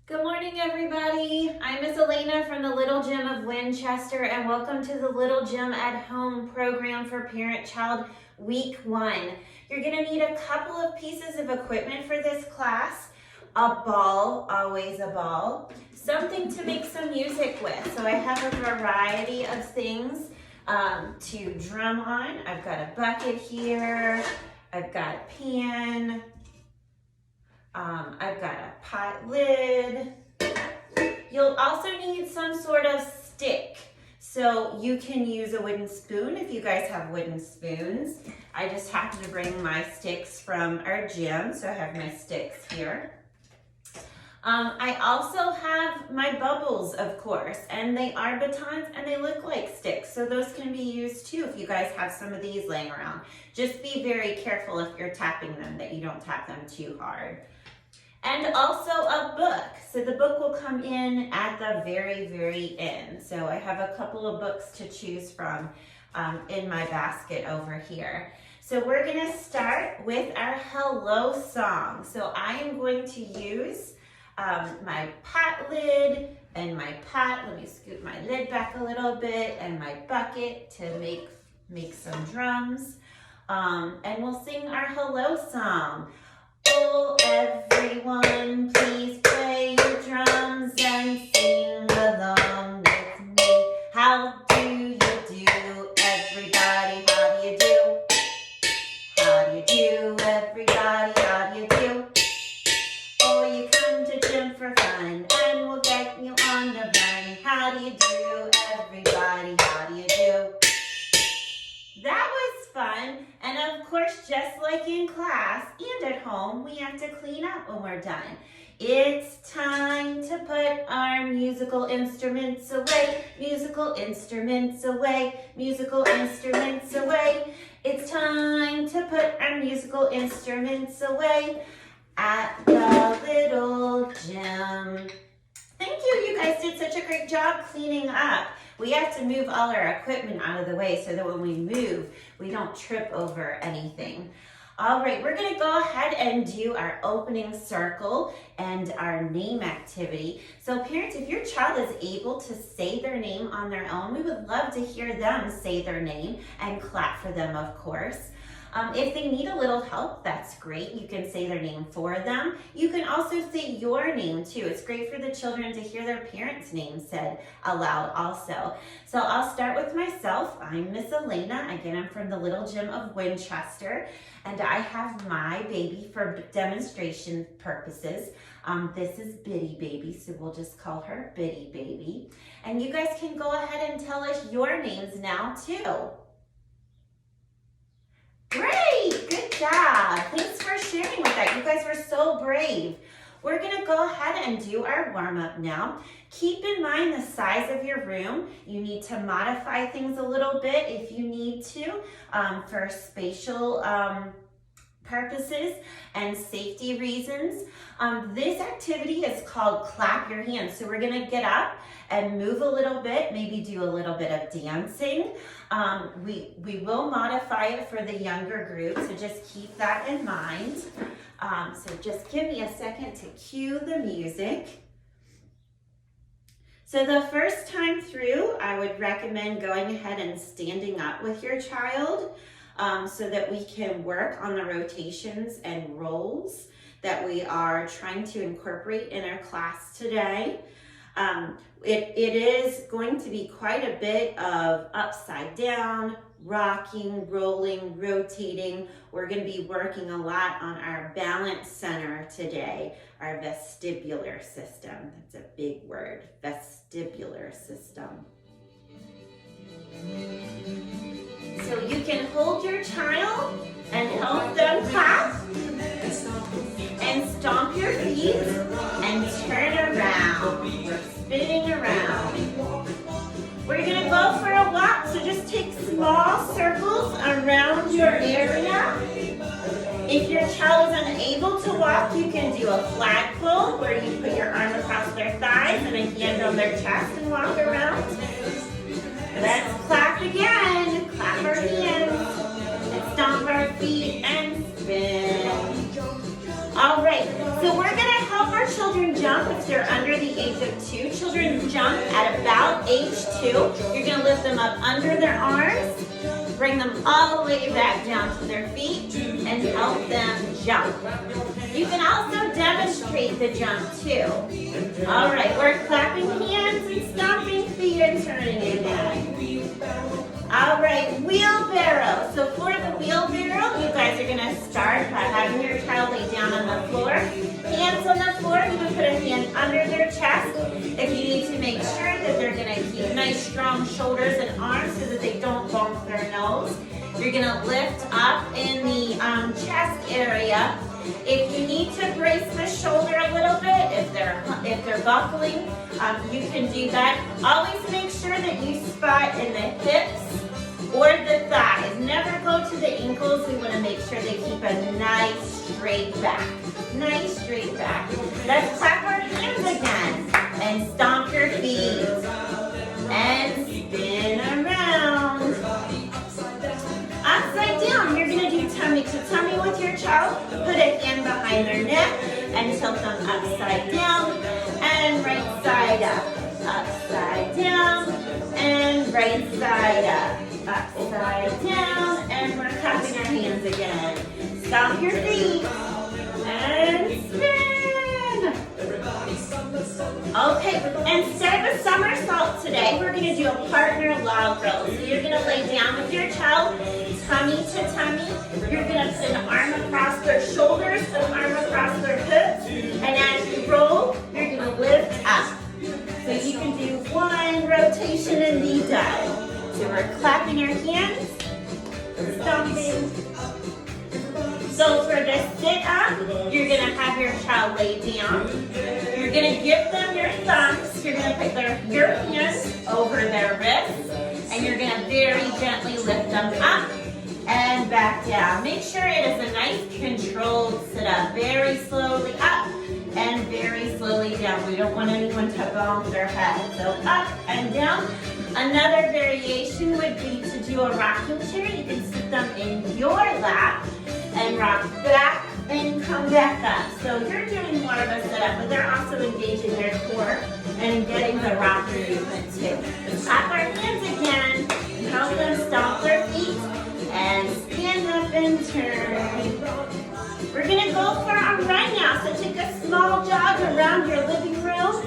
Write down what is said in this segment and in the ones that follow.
Good morning, everybody. I'm Miss Elena from the Little Gym of Winchester, and welcome to the Little Gym at Home program for Parent-Child Week 1. You're going to need a couple of pieces of equipment for this class. A ball, always a ball. Something to make some music with. So I have a variety of things to drum on. I've got a bucket here. I've got a pan. I've got a pot lid. You'll also need some sort of stick. So you can use a wooden spoon if you guys have wooden spoons. I just happen to bring my sticks from our gym, so I have my sticks here. I also have my bubbles, of course, and they are batons and they look like sticks, so those can be used too if you guys have some of these laying around. Just be very careful if you're tapping them that you don't tap them too hard. And also a book. So the book will come in at the very, very end. So I have a couple of books to choose from in my basket over here. So we're gonna start with our hello song. So I am going to use my pot lid and my pot. Let me scoot my lid back a little bit, and my bucket to make some drums. And we'll sing our hello song. Oh, everyone, please play your drums and sing along with me. How do you do, everybody? How do you do? How do you do, everybody? How do you do? Oh, you come to gym for fun, and we'll get you on the run. How do you do, everybody? How do you do? That was fun, and of course, just like in class and at home, we have to clean up when we're done. It's time to put our musical instruments away, musical instruments away, musical instruments away. It's time to put our musical instruments away at the little gym. Thank you, you guys did such a great job cleaning up. We have to move all our equipment out of the way so that when we move, we don't trip over anything. All right, we're gonna go ahead and do our opening circle and our name activity. So parents, if your child is able to say their name on their own, we would love to hear them say their name and clap for them, of course. If they need a little help, that's great. You can say their name for them. You can also say your name too. It's great for the children to hear their parents' name said aloud also. So I'll start with myself. I'm Miss Elena. Again, I'm from the Little Gym of Winchester, and I have my baby for demonstration purposes. This is Biddy Baby, so we'll just call her Biddy Baby. And you guys can go ahead and tell us your names now too. Great, good job. Thanks for sharing with that. You guys were so brave. We're gonna go ahead and do our warm-up now. Keep in mind the size of your room. You need to modify things a little bit if you need to for spatial purposes and safety reasons. This activity is called clap your hands. So we're gonna get up and move a little bit, maybe do a little bit of dancing. We will modify it for the younger group, so just keep that in mind. So just give me a second to cue the music. So the first time through, I would recommend going ahead and standing up with your child so that we can work on the rotations and rolls that we are trying to incorporate in our class today. It is going to be quite a bit of upside down, rocking, rolling, rotating. We're going to be working a lot on our balance center today, our vestibular system. That's a big word, vestibular system. So you can hold your child and help them clap and stomp your feet and turn around. We're spinning around. We're gonna go for a walk, so just take small circles around your area. If your child is unable to walk, you can do a flagpole where you put your arm across their thighs and a hand on their chest and walk around. Let's clap again. Clap our hands and stomp our feet and spin. All right, so we're gonna help our children jump jump if they're under the age of 2. Children jump at about age 2. You're gonna lift them up under their arms, bring them all the way back down to their feet, and help them jump. You can also demonstrate the jump too. All right, we're clapping hands and stomping feet and turning again. All right, wheelbarrow. So for the wheelbarrow, you guys are gonna start by having your child lay down on the floor. Hands on the floor, you can put a hand under their chest. If you need to make sure that they're gonna keep nice strong shoulders and arms so that they don't bump their nose. You're gonna lift up in the chest area. If you need to brace the shoulder a little bit, if they're buckling, you can do that. Always make sure that you spot in the hips or the thighs. Never go to the ankles. We want to make sure they keep a nice straight back. Nice straight back. Let's clap our hands again and stomp your feet and spin around. Upside down, you're going to do tummy to tummy with your child. Put a hand behind their neck and tilt them upside down and right side up. Upside down and right side up. Upside down, and we're clapping our hands again. Stomp your feet and spin. Okay, instead of a somersault today, we're going to do a partner log roll. So you're going to lay down with your child, tummy to tummy. You're going to put an arm across their shoulders, an arm across their hips, and as you roll, you're going to lift up. So you can do one rotation and be done. So we're clapping our hands, stomping. So for the sit up, you're going to have your child lay down. You're going to give them your thumbs. You're going to put your hands over their wrists. And you're going to very gently lift them up and back down. Make sure it is a nice controlled sit up. Very slowly up and very slowly down. We don't want anyone to bump their head. So up and down. Another variation would be to do a rocking chair. You can sit them in your lap and rock back and come back up. So you're doing more of a sit-up, but they're also engaging their core and getting the rocker movement too. Clap our hands again and help them stomp their feet and stand up and turn. We're gonna go for a run now. So take a small jog around your living room,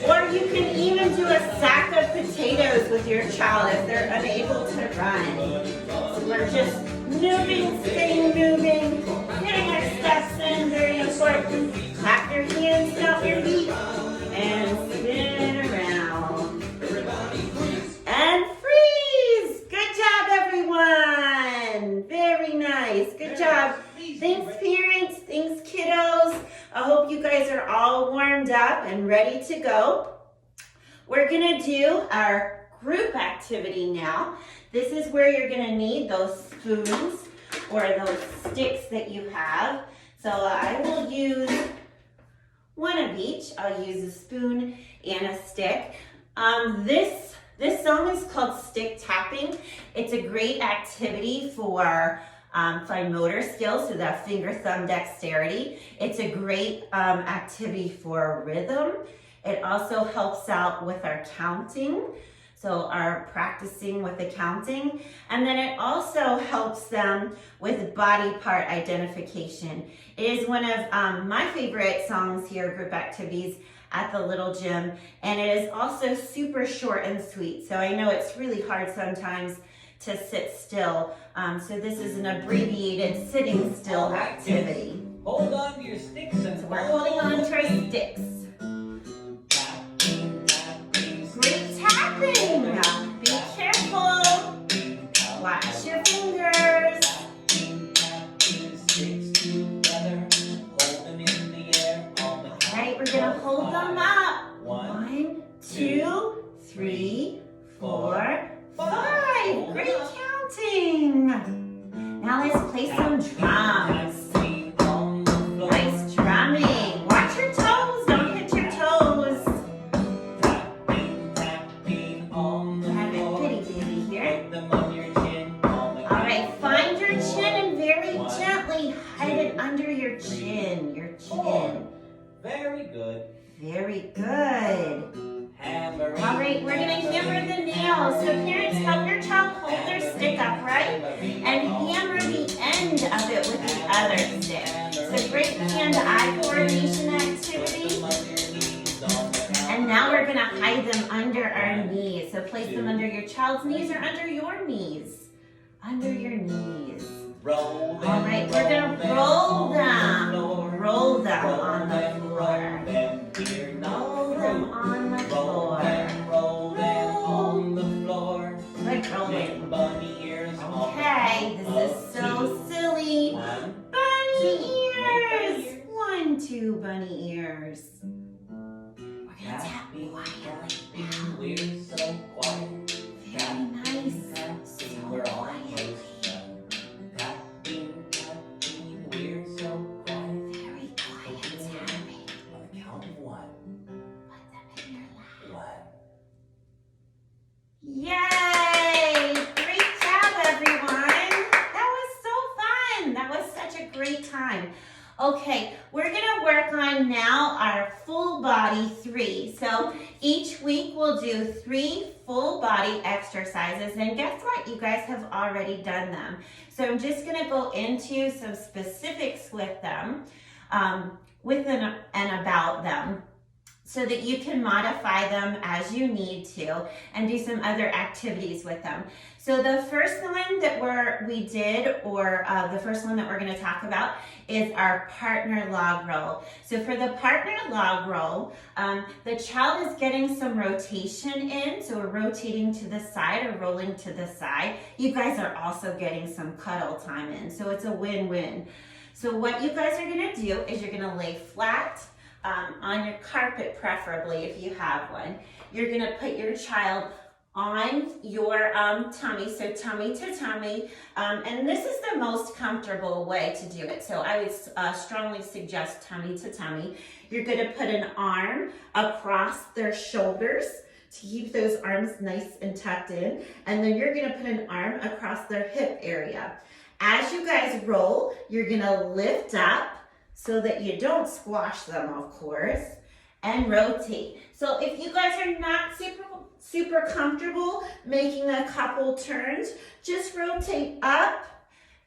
or you can even do a sack of potatoes with your child if they're unable to run. So we're just moving, staying moving, getting our steps in, very important. Clap your hands, stomp your feet, and spin around. And freeze! Good job, everyone! Very nice, good job. Thanks, parents, thanks, kiddos. I hope you guys are all warmed up and ready to go. We're gonna do our group activity now. This is where you're gonna need those spoons or those sticks that you have. So I will use one of each. I'll use a spoon and a stick. This song is called Stick Tapping. It's a great activity for fine motor skills, so that finger thumb dexterity. It's a great activity for rhythm. It also helps out with our counting, so our practicing with the counting. And then it also helps them with body part identification. It is one of my favorite songs here, group activities at the Little Gym, and it is also super short and sweet. So I know it's really hard sometimes to sit still. So this is an abbreviated sitting still activity. Hold on to your sticks and so we're holding on to our sticks. Great tapping. Be careful. Watch your fingers. Alright, we're gonna hold them up. 1, 2, 3, 4, 5. Great counting. Now let's play some drums. Nice drumming. Watch your toes. Don't hit your toes. Have it pretty baby here. Alright, find your chin and very gently hide it under your chin. Your chin. Very good. Very Very good. Hammer. All right, we're gonna hammer the nails. So parents, help your child hold their stick upright and hammer the end of it with the other stick. It's a great hand-eye coordination activity. And now we're gonna hide them under our knees. So place them under your child's knees or under your knees. Under your knees. All right, we're gonna roll them. Roll them on the floor. Roll them on the floor. Roll them on the floor. Good rolling. Bunny ears. Okay, this is so silly. Bunny ears. 1, 2 bunny ears. We're gonna tap quietly now. We're so quiet. Very nice. So We're quietly. almost done. Tapping, tapping. We're so quiet. Very quiet tapping. On the count of 1. Put them in your lap. 1. Yay! Great job, everyone. That was so fun. That was such a great time. Okay, we're gonna work on now our full body 3. So each week we'll do 3 full body exercises, and guess what? You guys have already done them. So I'm just gonna go into some specifics with them, and about them, so that you can modify them as you need to and do some other activities with them. So the first one that the first one that we're going to talk about is our partner log roll. So for the partner log roll, the child is getting some rotation in. So we're rotating to the side or rolling to the side. You guys are also getting some cuddle time in. So it's a win-win. So what you guys are going to do is you're going to lay flat on your carpet, preferably if you have one. You're gonna put your child on your tummy, so tummy to tummy, and this is the most comfortable way to do it. So I would strongly suggest tummy to tummy. You're gonna put an arm across their shoulders to keep those arms nice and tucked in, and then you're gonna put an arm across their hip area. As you guys roll, you're gonna lift up so that you don't squash them, of course, and rotate. So if you guys are not super comfortable making a couple turns, just rotate up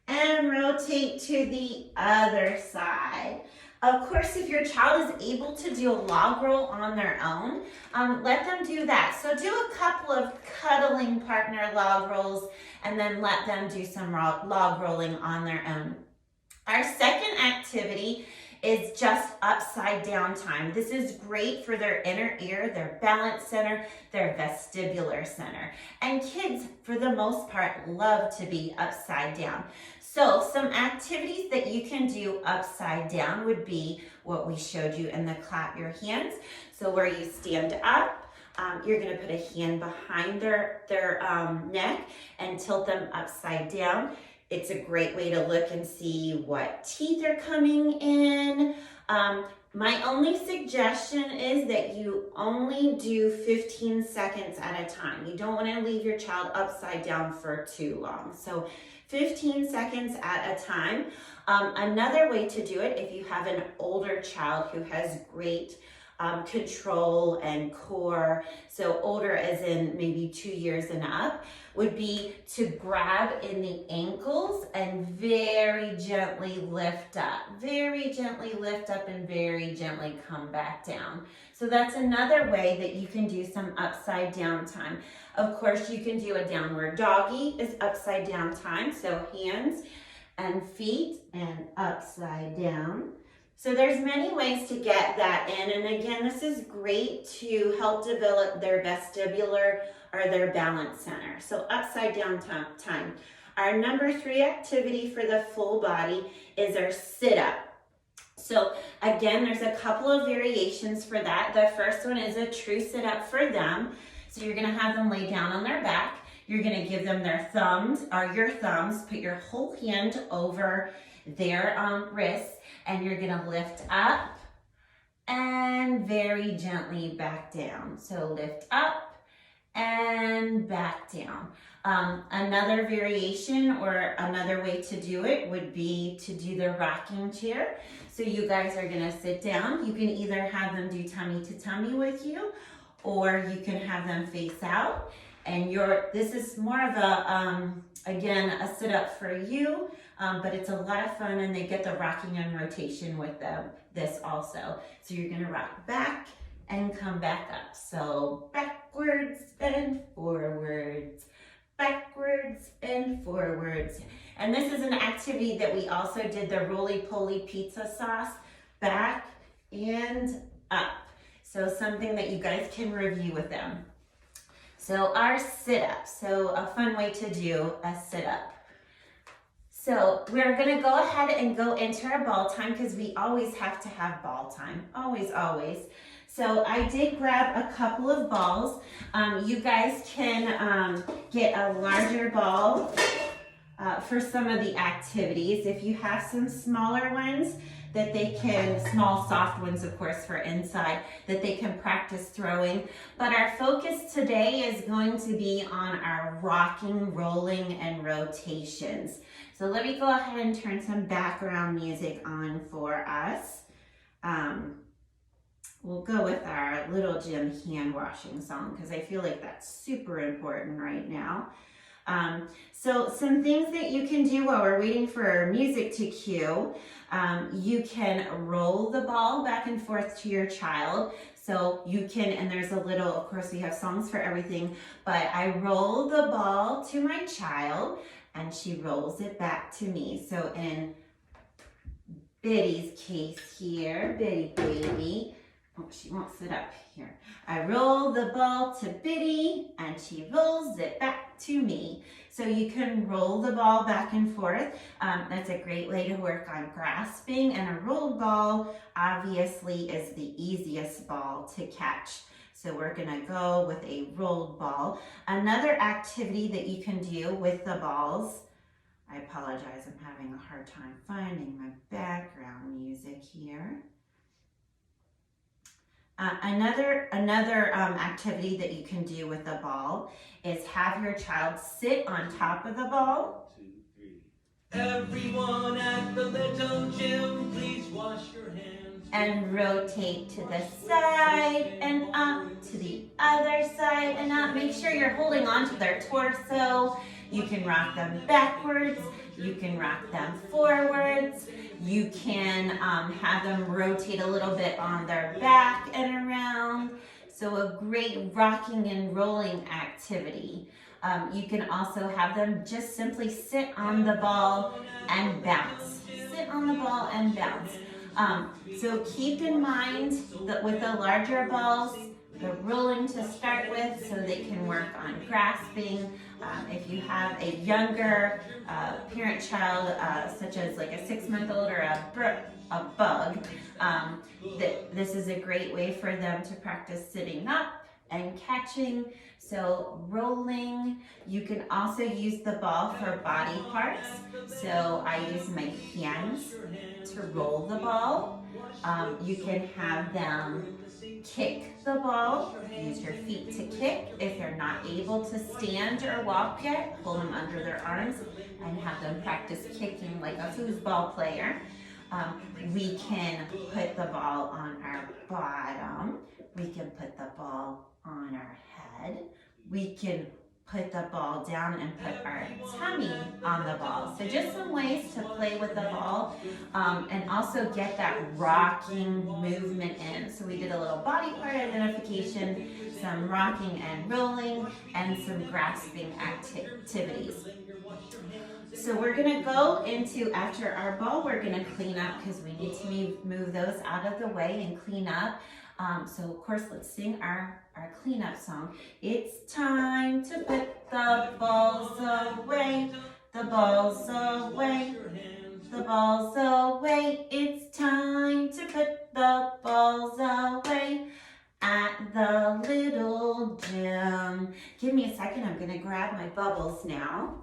and rotate to the other side. Of course, if your child is able to do a log roll on their own, let them do that. So do a couple of cuddling partner log rolls and then let them do some log rolling on their own. Our second activity is just upside down time. This is great for their inner ear, their balance center, their vestibular center. And kids, for the most part, love to be upside down. So some activities that you can do upside down would be what we showed you in the clap your hands. So where you stand up, you're gonna put a hand behind their neck and tilt them upside down. It's a great way to look and see what teeth are coming in. My only suggestion is that you only do 15 seconds at a time. You don't want to leave your child upside down for too long. So 15 seconds at a time. Another way to do it, if you have an older child who has great control and core, so older as in maybe 2 years and up, would be to grab in the ankles and very gently lift up. Very gently lift up and very gently come back down. So that's another way that you can do some upside down time. Of course, you can do a downward doggy is upside down time. So hands and feet and upside down. So there's many ways to get that in. And again, this is great to help develop their vestibular or their balance center. So upside down time. Our number 3 activity for the full body is our sit up. So again, there's a couple of variations for that. The first one is a true sit up for them. So you're gonna have them lay down on their back. You're gonna give them their thumbs, or your thumbs, put your whole hand over their wrists, and you're gonna lift up and very gently back down. So lift up and back down. Another variation or another way to do it would be to do the rocking chair. So you guys are gonna sit down. You can either have them do tummy to tummy with you, or you can have them face out. And this is more of a, again, a sit up for you, but it's a lot of fun and they get the rocking and rotation with this also. So you're gonna rock back and come back up. So backwards and forwards, backwards and forwards. And this is an activity that we also did the roly-poly pizza sauce, back and up. So something that you guys can review with them. So our sit-up, so a fun way to do a sit-up. So we're gonna go ahead and go into our ball time because we always have to have ball time, always, always. So I did grab a couple of balls. You guys can get a larger ball for some of the activities. If you have some smaller ones that they can, small soft ones of course for inside, that they can practice throwing. But our focus today is going to be on our rocking, rolling, and rotations. So let me go ahead and turn some background music on for us. We'll go with our Little Jim hand washing song because I feel like that's super important right now. So some things that you can do while we're waiting for music to cue. You can roll the ball back and forth to your child. So you can, and there's a little, of course we have songs for everything, but I roll the ball to my child and she rolls it back to me. So in Biddy's case here, Biddy baby, oh, she won't sit up here. I roll the ball to Biddy and she rolls it back to me. So you can roll the ball back and forth. That's a great way to work on grasping, and a rolled ball obviously is the easiest ball to catch. So we're gonna go with a rolled ball. Another activity that you can do with the balls, I apologize, I'm having a hard time finding my background music here. Another activity that you can do with the ball is have your child sit on top of the ball. 1, 2, 3. Everyone at the Little Gym, please wash your hands. And rotate to the side and up, to the other side and up. Make sure you're holding on to their torso. You can rock them backwards. You can rock them forwards. You can have them rotate a little bit on their back and around. So a great rocking and rolling activity. You can also have them just simply sit on the ball and bounce. Sit on the ball and bounce. So keep in mind that with the larger balls, the rolling to start with so they can work on grasping. If you have a younger parent-child, such as like a 6-month-old or a bug, this is a great way for them to practice sitting up and catching. So rolling, you can also use the ball for body parts. So I use my hands to roll the ball. You can have them kick the ball, use your feet to kick. If they're not able to stand or walk yet, pull them under their arms and have them practice kicking like a foosball player. We can put the ball on our bottom. We can put the ball on our head. We can put the ball down and put our tummy on the ball. So just some ways to play with the ball and also get that rocking movement in. So we did a little body part identification, some rocking and rolling, and some grasping activities. So we're gonna go into, after our ball, we're gonna clean up because we need to move those out of the way and clean up. So of course, let's sing our cleanup song. It's time to put the balls away, the balls away, the balls away. It's time to put the balls away at the Little Gym. Give me a second, I'm gonna grab my bubbles now.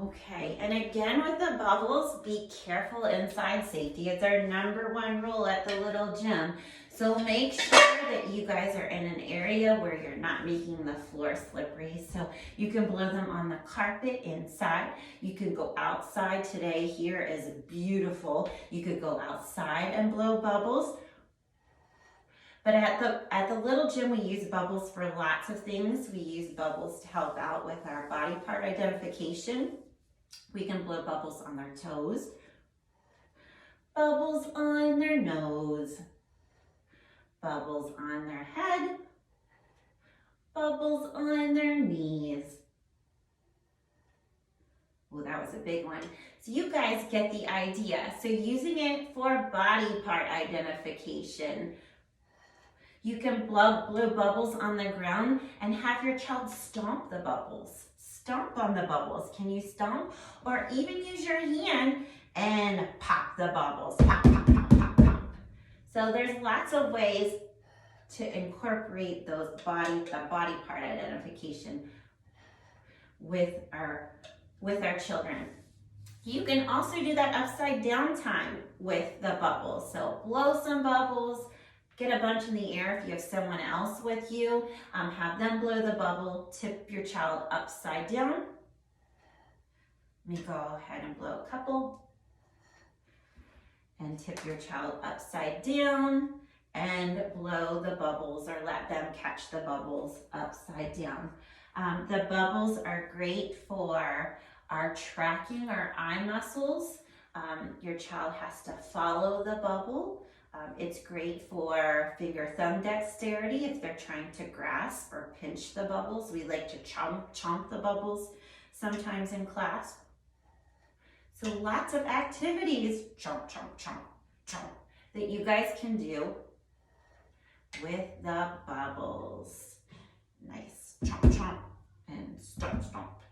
Okay, and again with the bubbles, be careful inside. Safety is our #1 rule at the little gym. So make sure that you guys are in an area where you're not making the floor slippery. So you can blow them on the carpet inside. You can go outside today. Here is beautiful. You could go outside and blow bubbles. But at the little gym, we use bubbles for lots of things. We use bubbles to help out with our body part identification. We can blow bubbles on their toes, bubbles on their nose, bubbles on their head, bubbles on their knees. Oh, that was a big one. So you guys get the idea. So using it for body part identification. You can blow bubbles on the ground and have your child stomp the bubbles. Stomp on the bubbles. Can you stomp? Or even use your hand and pop the bubbles. Pop, pop, pop, pop, pop. So there's lots of ways to incorporate the body part identification with our children. You can also do that upside down time with the bubbles. So blow some bubbles. Get a bunch in the air if you have someone else with you. Have them blow the bubble, tip your child upside down. Let me go ahead and blow a couple. And tip your child upside down and blow the bubbles or let them catch the bubbles upside down. The bubbles are great for our tracking our eye muscles. Your child has to follow the bubble. It's great for finger thumb dexterity if they're trying to grasp or pinch the bubbles. We like to chomp the bubbles sometimes in class. So lots of activities, chomp, chomp, chomp, chomp, that you guys can do with the bubbles. Nice, chomp, chomp, and stomp, stomp.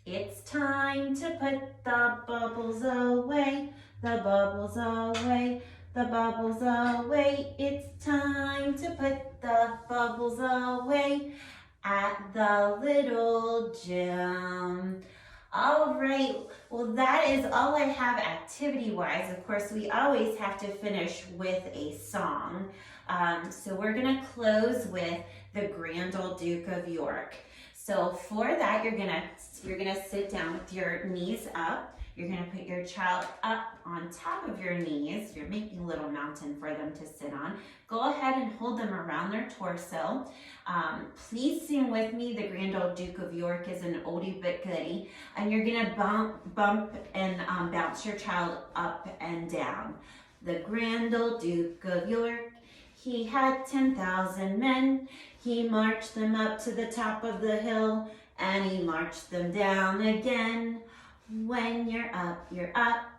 It's time to put the bubbles away. The bubbles away, the bubbles away. It's time to put the bubbles away at the little gym. All right, well that is all I have activity-wise. Of course, we always have to finish with a song. So we're gonna close with the Grand Old Duke of York. So for that, you're gonna sit down with your knees up. You're gonna put your child up on top of your knees. You're making a little mountain for them to sit on. Go ahead and hold them around their torso. Please sing with me. The Grand Old Duke of York is an oldie but goodie. And you're gonna bump and bounce your child up and down. The Grand Old Duke of York, he had 10,000 men. He marched them up to the top of the hill and he marched them down again. When you're up,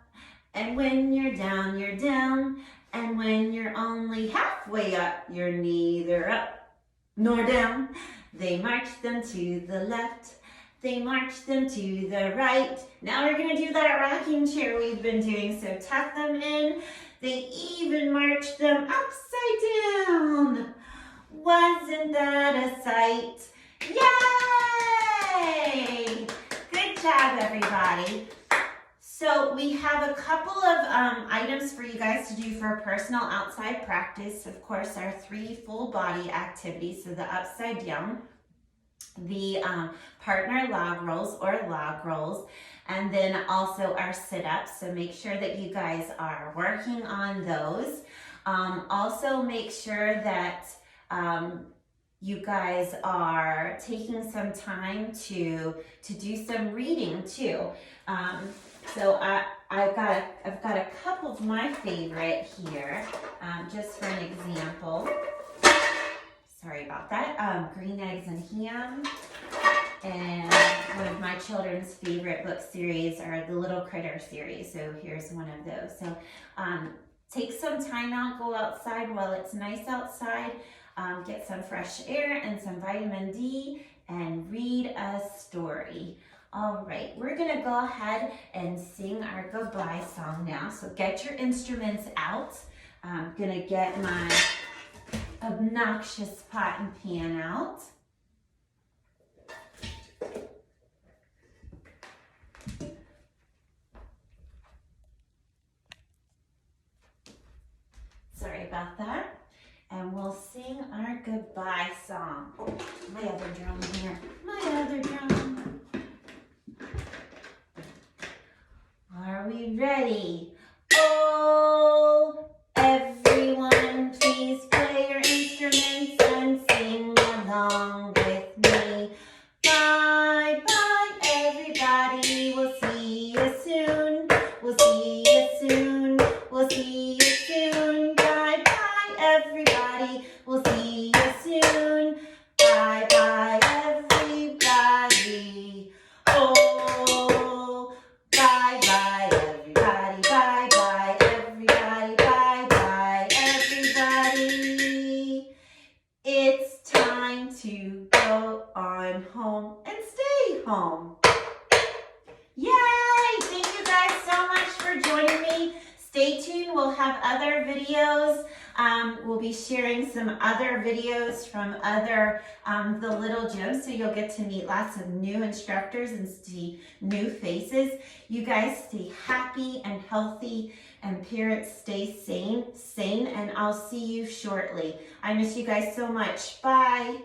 and when you're down, and when you're only halfway up, you're neither up nor down. They marched them to the left, they marched them to the right. Now we're gonna do that rocking chair we've been doing, so tuck them in. They even marched them upside down. Wasn't that a sight? Yay! Good job, everybody. So we have a couple of items for you guys to do for personal outside practice. Of course, our 3 full body activities, so the upside down, the partner log rolls or log rolls, and then also our sit-ups. So make sure that you guys are working on those. Also make sure that you guys are taking some time to do some reading too. So I've got a couple of my favorite here, just for an example. Sorry about that. Green Eggs and Ham. And one of my children's favorite book series are the Little Critter series. So here's one of those. So take some time out, go outside while it's nice outside. Get some fresh air and some vitamin D and read a story. All right, we're gonna go ahead and sing our goodbye song now. So get your instruments out. I'm gonna get my obnoxious pot and pan out. sorry about that. And we'll sing our goodbye song. My other drum here. My other drum. Are we ready? Oh, everyone, please play your instruments and sing along with me. Bye bye, everybody. We'll see you soon. We'll see you soon. We'll see you soon. Bye bye, everybody. We'll see you soon. Bye bye, everybody. Oh, bye bye, everybody. Bye bye, everybody. Bye bye, everybody. It's time to go on home and stay home. Yay! Thank you guys so much for joining me. Stay tuned. We'll have other videos. We'll be sharing some other videos from other the little gyms, so you'll get to meet lots of new instructors and see new faces. You guys stay happy and healthy, and parents stay sane, and I'll see you shortly. I miss you guys so much. Bye.